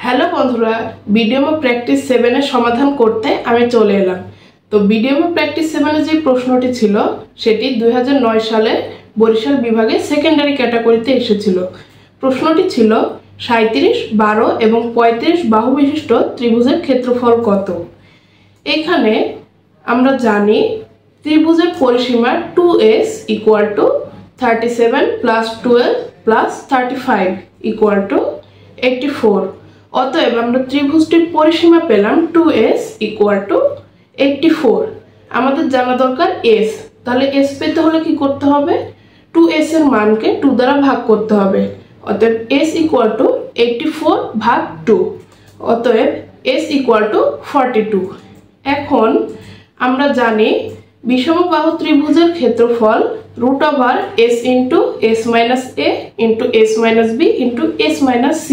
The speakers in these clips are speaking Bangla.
হ্যালো বন্ধুরা, বিডিএমও প্র্যাকটিস 7 এর সমাধান করতে আমি চলে এলাম। তো বিডিএমও প্র্যাকটিস 7 এর যে প্রশ্নটি ছিল সেটি 2009 সালে বরিশাল বিভাগে সেকেন্ডারি ক্যাটাগরিতে এসেছিল। প্রশ্নটি ছিল 37, 12 এবং 35 বাহু বিশিষ্ট ত্রিভুজের ক্ষেত্রফল কত। এখানে আমরা জানি ত্রিভুজের পরিসীমা 2s = 37 + 12 + 35 = 84। অতএব আমরা ত্রিভুজটির পরিসীমা পেলাম 2s = 84। আমাদের জানা দরকার s। তাহলে s পেতে হলে কি করতে হবে? 2s এর মানকে 2 দ্বারা ভাগ করতে হবে। অতএব s = 84 ভাগ 2। অতএব s = 42। এখন আমরা জানি বিষমবাহু ত্রিভুজের ক্ষেত্রফল √s × s - a × s - b × s - c।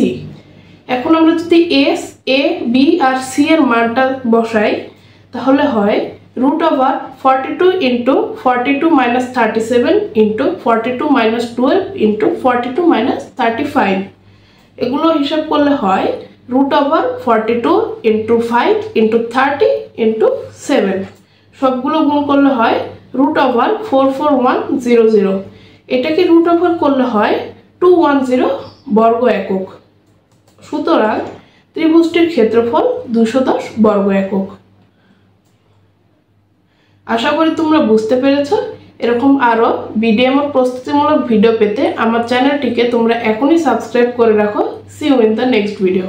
এখন আমরা যদি s, a, b R c এর মানটা বসাই তাহলে হয় √42 × 42 - 37 × 42 - 12 × 42 - 35। এগুলো হিসাব করলে হয় √42 × 5 × 30 × 7। সবগুলো গুণ করলে হয় √44100। এটাকে √ওভার করলে হয় 210 বর্গ একক। সুতরাং ত্রিভুজটির ক্ষেত্রফল 210 বর্গ একক। আশা করি তোমরা বুঝতে পেরেছো। এরকম আরো বিডিএমও প্রস্তুতিমূলক ভিডিও পেতে আমার চ্যানেলটিকে তোমরা এখনই সাবস্ক্রাইব করে রাখো। See you in the next video.